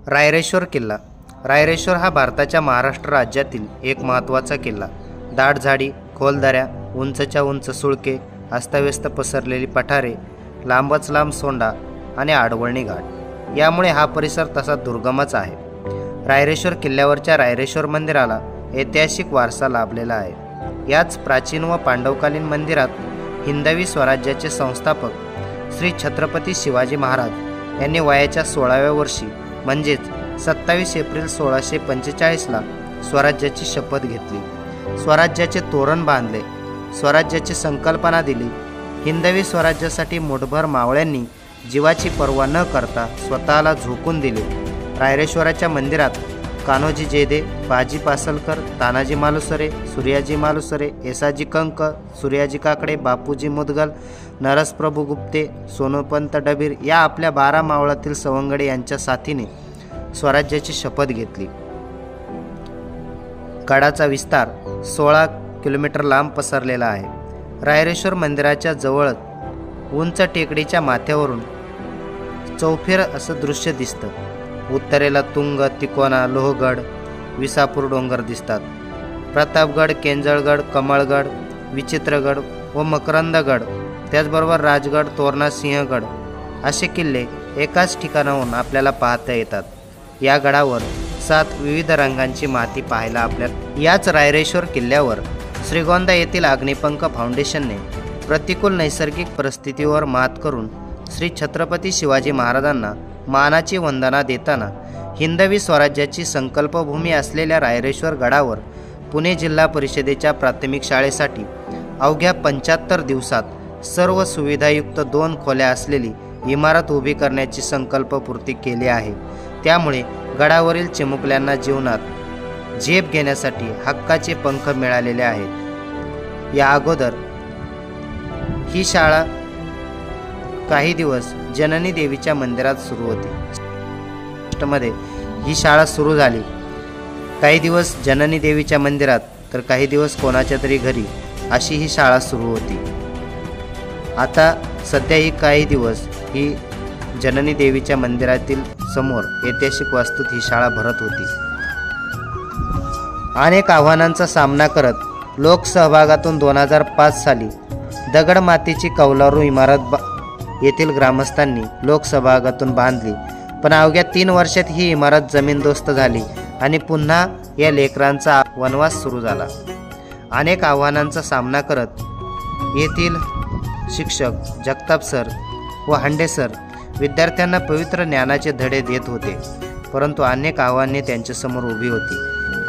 रायरेश्वर किल्ला. रायरेश्वर हा भारताच्या महाराष्ट्र राज्यातील एक महत्त्वाचा किल्ला. दाट झाडी, खोल दऱ्या, उंचच्या उंच सुळके, अस्ताव्यस्त पसरलेली पठारे, लांबच लांब सोंडा आणि आडवळणी घाट यामुळे हा परिसर तसा दुर्गमच आहे. रायरेश्वर किल्ल्यावरच्या रायरेश्वर मंदिराला ऐतिहासिक वारसा लाभलेला आहे. याच प्राचीन व पांडवकालीन मंदिरात हिंदवी स्वराज्याचे संस्थापक श्री छत्रपती शिवाजी महाराज यांनी वयाच्या 16व्या वर्षी म्हणजेच 27 एप्रिल 1645ला स्वराज्याची शपथ घेतली. स्वराज्याचे तोरण बांधले, स्वराज्याची संकल्पना दिली. हिंदवी स्वराज्यासाठी मुठभर मावळ्यांनी जीवाची पर्वा न करता स्वतःला झोकून दिले. रायरेश्वराच्या मंदिरात कान्होजी जेधे, बाजी पासलकर, तानाजी मालुसरे, सूर्याजी मालुसरे, येसाजी कंक, सूर्याजी काकडे, बापूजी मुदगल, नरसप्रभू गुप्ते, सोनोपंत डबीर या आपल्या 12 मावळातील सवंगडे यांच्या साथीने स्वराज्याची शपथ घेतली. गडाचा विस्तार 16 किलोमीटर लांब पसरलेला आहे. रायरेश्वर मंदिराच्या जवळच उंच टेकडीच्या माथ्यावरून चौफेर असं दृश्य दिसतं. उत्तरेला तुंग, तिकोना, लोहगड, विसापूर डोंगर दिसतात. प्रतापगड, केंजळगड, कमळगड, विचित्रगड व मकरंदगड, त्याचबरोबर राजगड, तोरणा, सिंहगड असे किल्ले एकाच ठिकाणाहून आपल्याला पाहता येतात. या गडावर 7 विविध रंगांची माती पाहायला आपल्याला. याच रायरेश्वर किल्ल्यावर श्रीगोंदा येथील अग्निपंख फाउंडेशनने प्रतिकूल नैसर्गिक परिस्थितीवर मात करून श्री छत्रपती शिवाजी महाराजांना मानाची वंदना देताना हिंदवी स्वराज्याची संकल्पभूमी असलेल्या रायरेश्वर गडावर पुणे जिल्हा परिषदेच्या प्राथमिक शाळेसाठी अवघ्या 75 दिवसात सर्व सुविधायुक्त 2 खोल्या असलेली इमारत उभी करण्याची संकल्पपूर्ती केली आहे. त्यामुळे गडावरील चिमुकल्यांना जीवनात झेप घेण्यासाठी हक्काचे पंख मिळालेले आहेत. या अगोदर ही शाळा काही दिवस जननी देवीच्या मंदिरात सुरू होती. मध्ये ही शाळा सुरू झाली. काही दिवस जननी देवीच्या मंदिरात तर काही दिवस कोणाच्या तरी घरी अशी ही शाळा सुरू होती. आता सध्या ही काही दिवस ही जननी देवीच्या मंदिरातील समोर ऐतिहासिक वास्तूत ही शाळा भरत होती. अनेक आव्हानांचा सामना करत लोकसहभागातून 2005 साली दगड मातीची कौलारू इमारत येथील ग्रामस्थांनी लोकसहभागातून बांधली. पण अवघ्या 3 वर्षात ही इमारत जमीनदोस्त झाली आणि पुन्हा या लेकरांचा वनवास सुरू झाला. अनेक आव्हानांचा सामना करत येथील शिक्षक जगताप सर व हांडे सर विद्यार्थ्यांना पवित्र ज्ञानाचे धडे देत होते. परंतु अनेक आव्हाने त्यांच्यासमोर उभी होती.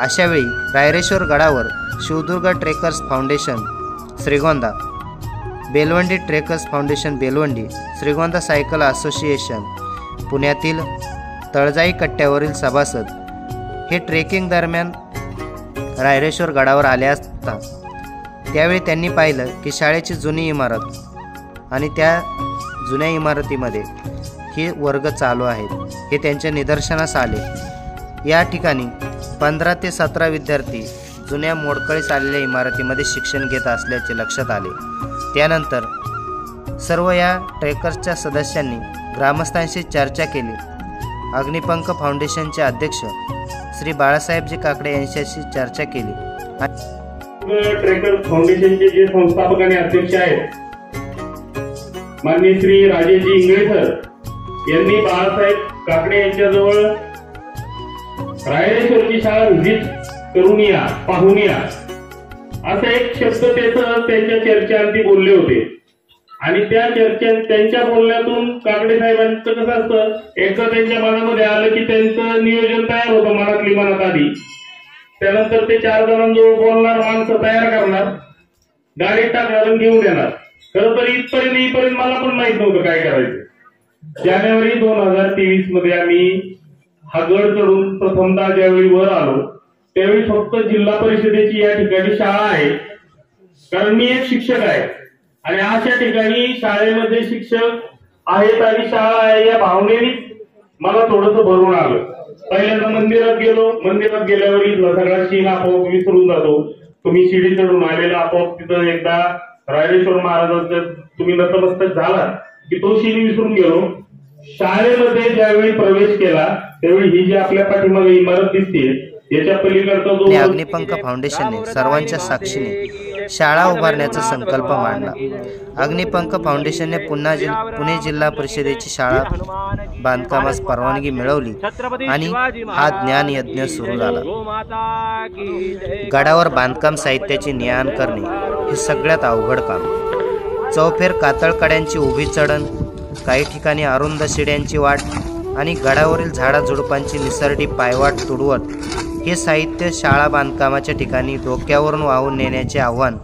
अशावेळी रायरेश्वर गडावर Shivdurg trekkers foundation Shrigonda, Belwandi trekkers foundation Belwandi, Shrigonda cycle association पुण्यातील तळजाई कट्ट्यावरील सभासद हे ट्रेकिंग दरम्यान रायरेश्वर गडावर आले असता त्यावेळी त्यांनी पाहिलं की शाळेची जुनी इमारत आणि त्या जुन्या इमारतीमध्ये हे वर्ग चालू आहेत हे त्यांच्या निदर्शनास आले. या ठिकाणी 15 ते 17 विद्यार्थी जुन्या मोडकळीस आलेल्या इमारतीमध्ये शिक्षण घेत असल्याचे लक्षात आले. त्यानंतर सर्व या ट्रेकर्सच्या सदस्यांनी ग्रामस्थांशी चर्चा केली. अग्निपंख फाउंडेशनचे अध्यक्ष श्री बाळासाहेबजी काकडे यांच्याशी चर्चा केली. ट्रेकर फाउंडेशनचे जे संस्थापक आणि अध्यक्ष आहेत माननीय श्री राजेशजी इंगळे सर यांनी बाळासाहेब काकडे यांच्याजवळ रायरेश्वरची शाळा व्हिजिट करून या, पाहून या असा एक शब्द त्यांच्या चर्चेअंती बोलले होते. आणि त्या त्यांच्या बोलण्यातून काकडे साहेबांचं कसं असतं, एकदा त्यांच्या मनामध्ये आलं की त्यांचं नियोजन तयार होतं मनातली मनात आधी. त्यानंतर ते 4 जणांजवळ बोलणार, माणसं तयार करणार, गाडीत टाकणार आणि घेऊन येणार. खरं तर इथपर्यंत मला पण माहित नव्हतं काय करायचं. जानेवारी 2023 मध्ये आम्ही हा गड चढून प्रथमतः ज्यावेळी वर आलो त्यावेळी फक्त जिल्हा परिषदेची या ठिकाणी शाळा आहे, कारण मी एक शिक्षक आहे आणि अशा ठिकाणी शाळेमध्ये शिक्षक आहेत आणि शाळा आहे या भावनेने मला थोडंसं भरून आलं. पहिल्यांदा मंदिरात गेलो, मंदिरात गेल्यावर सगळा शीन आपोआप विसरून जातो. तुम्ही शिडी चढून आलेला आपोआप तिथं एकदा रायरेश्वर महाराजांचं तुम्ही नतमस्तक झाला की तो शीन विसरून गेलो. शाळेमध्ये ज्यावेळी प्रवेश केला त्यावेळी ही जी आपल्या पाठीमागे इमारत दिसते याच्या पलीकडचा जो अग्निपंख फाउंडेशनने सर्वांच्या साक्षीने शाळा उभारण्याचा संकल्प मांडला. अग्निपंख फाउंडेशनने पुणे जिल्हा परिषदेची शाळा बांधकामास परवानगी मिळवली आणि हा ज्ञान यज्ञ सुरू झाला. गडावर बांधकाम साहित्याची ने-आण करणे हे सगळ्यात अवघड काम. चौफेर कातळकड्यांची उभी चढण, काही ठिकाणी अरुंद शिड्यांची वाट आणि गडावरील झाडाझुडपांची निसरडी पायवाट तुडवत हे साहित्य शाळा बांधकामाच्या ठिकाणी डोक्यावरून वाहून नेण्याचे आव्हान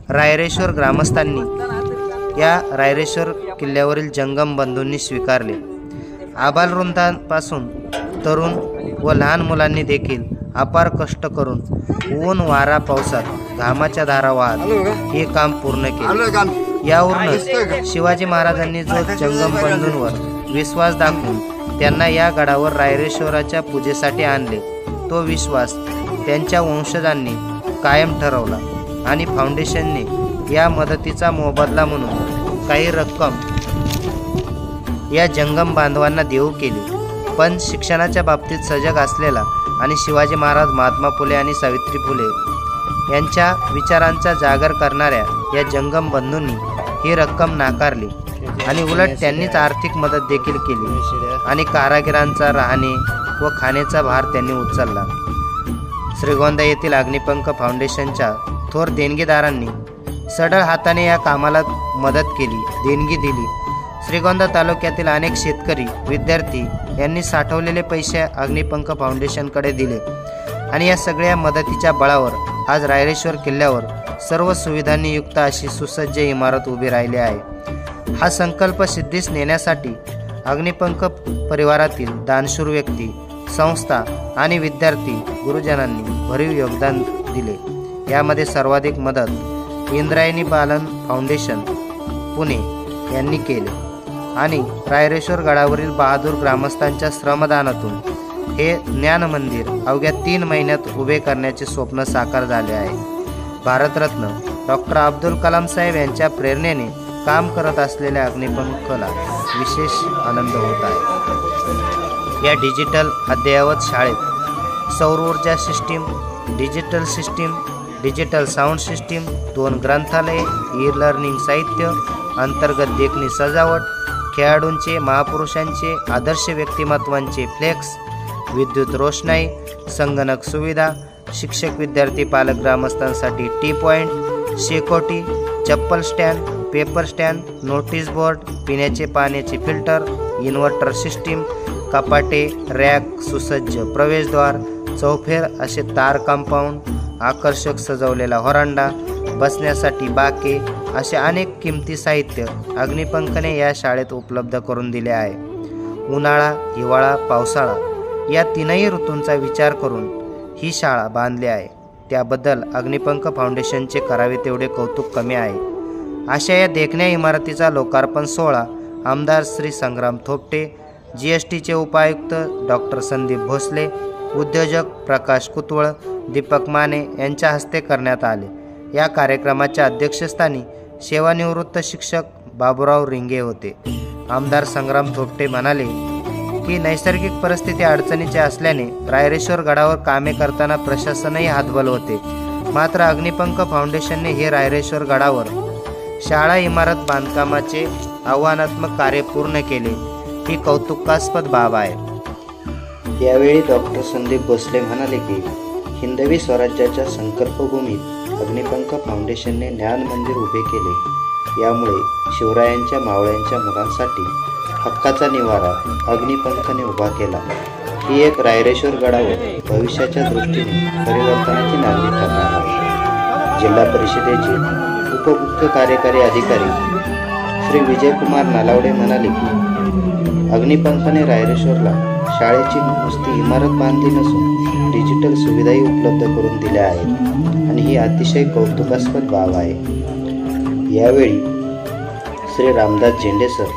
रायरेश्वर ग्रामस्थांनी या रायरेश्वर किल्ल्यावरील जंगम बंधूंनी स्वीकारले. आबालवृंदांपासून तरुण व लहान मुलांनी देखील अपार कष्ट करून ऊन वारा पावसात घामाच्या धारा वाहत हे काम पूर्ण केले. यावरूनच शिवाजी महाराजांनी जो जंगम बंधूंवर विश्वास दाखवून त्यांना या गडावर रायरेश्वराच्या पूजेसाठी आणले तो विश्वास त्यांच्या वंशजांनी कायम ठरवला आणि फाउंडेशनने या मदतीचा मोबदला म्हणून काही रक्कम या जंगम बांधवांना देऊ केली. पण शिक्षणाच्या बाबतीत सजग असलेला आणि शिवाजी महाराज, महात्मा फुले आणि सावित्री फुले यांच्या विचारांचा जागर करणाऱ्या या जंगम बंधूंनी ही रक्कम नाकारली आणि उलट त्यांनीच आर्थिक मदत देखील केली आणि कारागिरांचा राहणे व खाण्याचा भार त्यांनी उचलला. श्रीगोंदा येथील अग्निपंख फाउंडेशनच्या थोर देणगीदारांनी सढळ हाताने या कामाला मदत केली, देणगी दिली. श्रीगोंदा तालुक्यातील अनेक शेतकरी, विद्यार्थी यांनी साठवलेले पैसे अग्निपंख फाउंडेशनकडे दिले आणि या सगळ्या मदतीच्या बळावर आज रायरेश्वर किल्ल्यावर सर्व सुविधांनी युक्त अशी सुसज्ज इमारत उभी राहिली आहे. हा संकल्प सिद्धीस नेण्यासाठी अग्निपंख परिवारातील दानशूर व्यक्ती, संस्था आणि विद्यार्थी गुरुजनांनी भरीव योगदान दिले. यामध्ये सर्वाधिक मदत इंद्रायणी बालन फाउंडेशन पुणे यांनी केले आणि रायरेश्वर गडावरील बहादूर ग्रामस्थांच्या श्रमदानातून हे ज्ञान मंदिर अवघ्या 3 महिन्यात उभे करण्याचे स्वप्न साकार झाले आहे. भारतरत्न डॉक्टर अब्दुल कलाम साहेब यांच्या प्रेरणेने काम करत असलेल्या अग्निपंखला विशेष आनंद होत आहे. या डिजिटल अद्ययावत शाळेत सौर ऊर्जा system, digital system, digital sound system, 2 ग्रंथालये, ई लर्निंग साहित्य, अंतर्गत देखणी सजावट, खेळाडूंचे, महापुरुषांचे, आदर्श व्यक्तिमत्वांचे फ्लेक्स, विद्युत रोषणाई, संगणक सुविधा, शिक्षक, विद्यार्थी, पालक, ग्रामस्थांसाठी टी पॉईंट, शेकोटी, चप्पल stand, paper stand, notice board, पिण्याचे पाण्याचे फिल्टर, इन्व्हर्टर सिस्टीम, कपाटे, रॅक, सुसज्ज प्रवेशद्वार, चौफेर असे तार कंपाऊंड, आकर्षक सजवलेला व्हरांडा, बसण्यासाठी बाके असे अनेक किमती साहित्य अग्निपंखने या शाळेत उपलब्ध करून दिले आहे. उन्हाळा, हिवाळा, पावसाळा या 3ही ऋतूंचा विचार करून ही शाळा बांधली आहे. त्याबद्दल अग्निपंख फाउंडेशनचे करावे तेवढे कौतुक कमी आहे. अशा या देखण्या इमारतीचा लोकार्पण सोहळा आमदार श्री संग्राम थोपटे, GSTचे उपायुक्त डॉक्टर संदीप भोसले, उद्योजक प्रकाश कुतवळ, दीपक माने यांच्या हस्ते करण्यात आले. या कार्यक्रमाच्या अध्यक्षस्थानी सेवानिवृत्त शिक्षक बाबूराव रिंगे होते. आमदार संग्राम थोपटे म्हणाले की नैसर्गिक परिस्थिती अडचणीची असल्याने रायरेश्वर गडावर कामे करताना प्रशासनही हातबल होते. मात्र अग्निपंख फाउंडेशनने हे रायरेश्वर गडावर शाळा इमारत बांधकामाचे आव्हानात्मक कार्य पूर्ण केले, ही कौतुकास्पद बाब आहे. यावेळी डॉक्टर संदीप भोसले म्हणाले की हिंदवी स्वराज्याच्या संकल्पभूमीत अग्निपंख फाउंडेशनने ज्ञान मंदिर उभे केले. यामुळे शिवरायांच्या मावळ्यांच्या मुलांसाठी हक्काचा निवारा अग्निपंखने उभा केला. ही एक रायरेश्वर गडावर भविष्याच्या दृष्टीने परिवर्तनाची नांदी ठरणार आहे. जिल्हा परिषदेचे उपमुख्य कार्यकारी अधिकारी श्री विजयकुमार नालावडे म्हणाले की अग्निपंखने रायरेश्वरला शाळेची नुसती इमारत बांधली नसून डिजिटल सुविधाही उपलब्ध करून दिल्या आहेत आणि ही अतिशय कौतुकास्पद बाब आहे. यावेळी श्री रामदास झेंडे सर,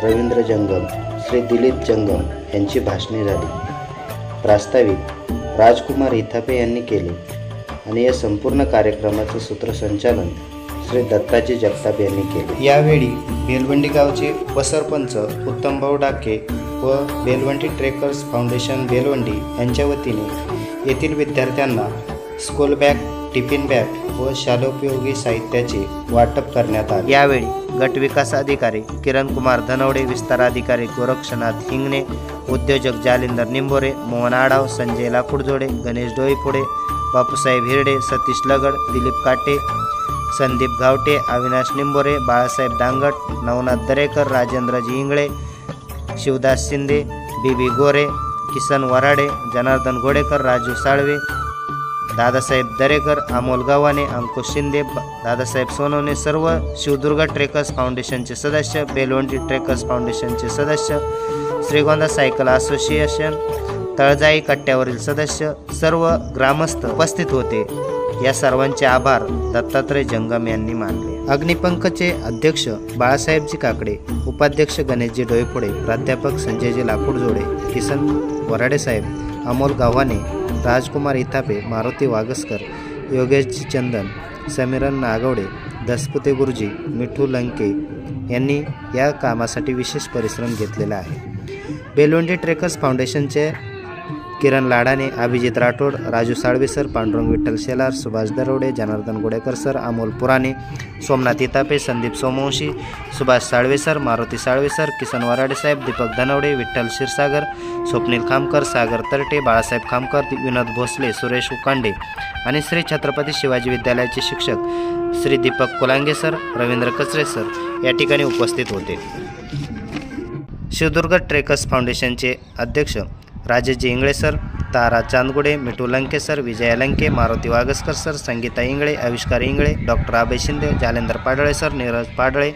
रवींद्र जंगम, श्री दिलीप जंगम यांची भाषणे झाली. प्रास्ताविक राजकुमार इथापे यांनी केले आणि या संपूर्ण कार्यक्रमाचे सूत्रसंचालन श्री दत्ताजी जगताप यांनी केले। यावेळी बेलवंडी गावचे उपसरपंच उत्तमभाऊ डाके व बेलवंडी ट्रेकर्स फाउंडेशन बेलवंडी यांच्या वतीने येथील विद्यार्थ्यांना स्कूल बॅग, टिफिन बॅग व शालोपयोगी साहित्याचे वाटप करण्यात आले। यावेळी गट विकास अधिकारी किरण कुमार धनवडे, विस्तार अधिकारी गोरक्षनाथ हिंगणे, उद्योजक जालिंदर निंबोरे, मोहन आढाव, संजय लाकूडजोडे, गणेश डोईफोडे, बापूसाहेब हिरडे, सतीश लगड, दिलीप काटे, संदीप गावटे, अविनाश निंबोरे, बाळासाहेब दांगट, नवनाथ दरेकर, राजेंद्रजी इंगळे, शिवदास शिंदे, बीबी गोरे, किसन वराडे, जनार्दन घोडेकर, राजू साळवे, दादासाहेब दरेकर, अमोल गव्हाणे, अंकुश शिंदे, दादासाहेब सोनवणे, सर्व शिवदुर्ग ट्रेकर्स फाउंडेशनचे सदस्य, बेलवंडी ट्रेकर्स फाउंडेशनचे सदस्य, श्रीगोंदा सायकल असोसिएशन, तळजाई कट्ट्यावरील सदस्य, सर्व ग्रामस्थ उपस्थित होते। या सर्वांचे आभार दत्तात्रय जंगम यांनी मानले। अग्निपंखचे अध्यक्ष बाळासाहेबजी काकडे, उपाध्यक्ष गणेशजी डोईफोडे, प्राध्यापक संजयजी लाकूडजोडे, किसन वराडे साहेब, अमोल गव्हाणे, राजकुमार इथापे, मारुती वागसकर, योगेशजी चंदन, समीरन नागवडे, दसपुते गुरुजी, मिठू लंके यांनी या कामासाठी विशेष परिश्रम घेतलेला आहे। बेलवंडी ट्रेकर्स फाउंडेशनचे किरण लाडाने, अभिजित राठोड, राजू साळवे सर, पांडुरंग विठ्ठल शेलार, सुभाष दरोडे, जनार्दन गोडेकर सर, अमोल पुराणे, सोमनाथ इतापे, संदीप सोमवंशी, सुभाष साळवे सर, मारुती साळवे सर, किसन वराडे साहेब, दीपक धनवडे, विठ्ठल क्षीरसागर, स्वप्नील खामकर, सागर तरटे, बाळासाहेब खामकर, विनोद भोसले, सुरेश उकांडे आणि श्री छत्रपती शिवाजी विद्यालयाचे शिक्षक श्री दीपक कोलांगे सर, रवींद्र कचरे सर या ठिकाणी उपस्थित होते। शिवदुर्ग ट्रेकर्स फाउंडेशनचे अध्यक्ष Rajeshji Ingale sir, Tara Chandgude, Mithu Lanke sir, Vijaya Lanke, Maruti Wagaskar sir, Sangeeta Ingale, Avishkar Ingale, doctor Abhay Shinde, Jalender Padale sir, Neeraj Padale,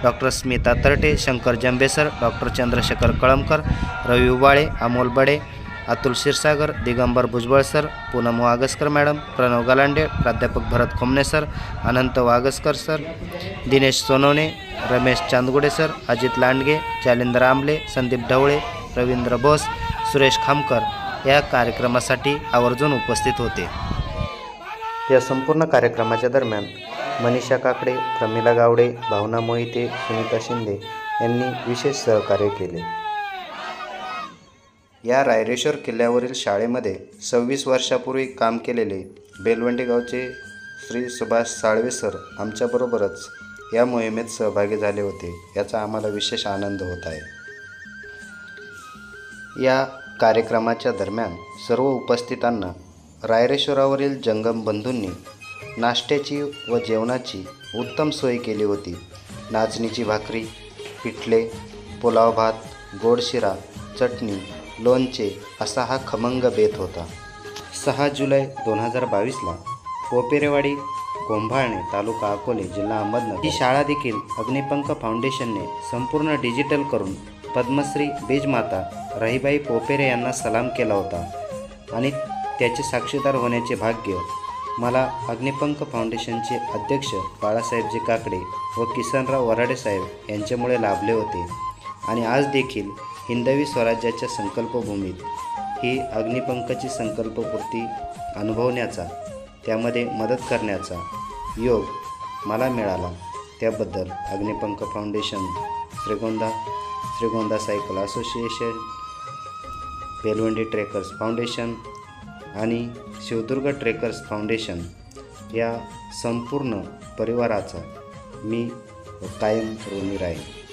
doctor Smita Tarate, Shankar Jambe sir, doctor Chandrashekhar Kalamkar, Ravi Ubale, Amol Bade, Atul Kshirsagar, Digambar Bhujbal sir, Poonam Wagaskar madam, Pranav Galande, प्राध्यापक Bharat Khomane sir, Anant Wagaskar sir, Dinesh Sonawane, Ramesh Chandgude sir, Ajit Landge, Jalindar Ambale, Sandeep Dhawale, Ravindra Bose, Suresh Khamkar या कार्यक्रमासाठी आवर्जून उपस्थित होते। या संपूर्ण कार्यक्रमाच्या दरम्यान मनीषा काकडे, प्रमिला गावडे, भावना मोहिते, सुनीता शिंदे यांनी विशेष सहकार्य केले। या रायरेश्वर किल्ल्यावरील शाळेमध्ये 26 वर्षापूर्वी काम केलेले बेलवंडी गावचे श्री सुभाष साळवे सर आमच्याबरोबरच या मोहिमेत सहभागी झाले होते। याचा आम्हाला विशेष आनंद होत आहे। या कार्यक्रमाच्या दरम्यान सर्व उपस्थितांना रायरेश्वरावरील जंगम बंधूंनी नाश्त्याची व जेवणाची उत्तम सोय केली होती। नाचणीची भाकरी, पिठले, पुलाव भात, गोड शिरा, चटणी, लोणचे असा हा खमंग बेत होता। 6 जुलै 2022ला पोपेरेवाडी, कोंभाळणे, तालुका अकोले, जिल्हा अहमदनगर ही शाळा देखील अग्निपंख फाउंडेशनने संपूर्ण डिजिटल करून पद्मश्री बीजमाता रहीबाई पोपेरे यांना सलाम केला होता आणि त्याचे साक्षीदार होण्याचे भाग्य मला अग्निपंख फाउंडेशनचे अध्यक्ष बाळासाहेबजी काकडे व किसनराव वराडे साहेब यांच्यामुळे लाभले होते। आणि आज देखील हिंदवी स्वराज्याच्या संकल्पभूमीत ही अग्निपंखची संकल्पपूर्ती अनुभवण्याचा, त्यामध्ये मदत करण्याचा योग मला मिळाला। त्याबद्दल Agnipankh foundation, Shrigonda cycle association, Belwandi trekkers foundation आणि शिवदुर्ग ट्रेकर्स फाउंडेशन या संपूर्ण परिवाराचा मी कायम ऋणी राहीन।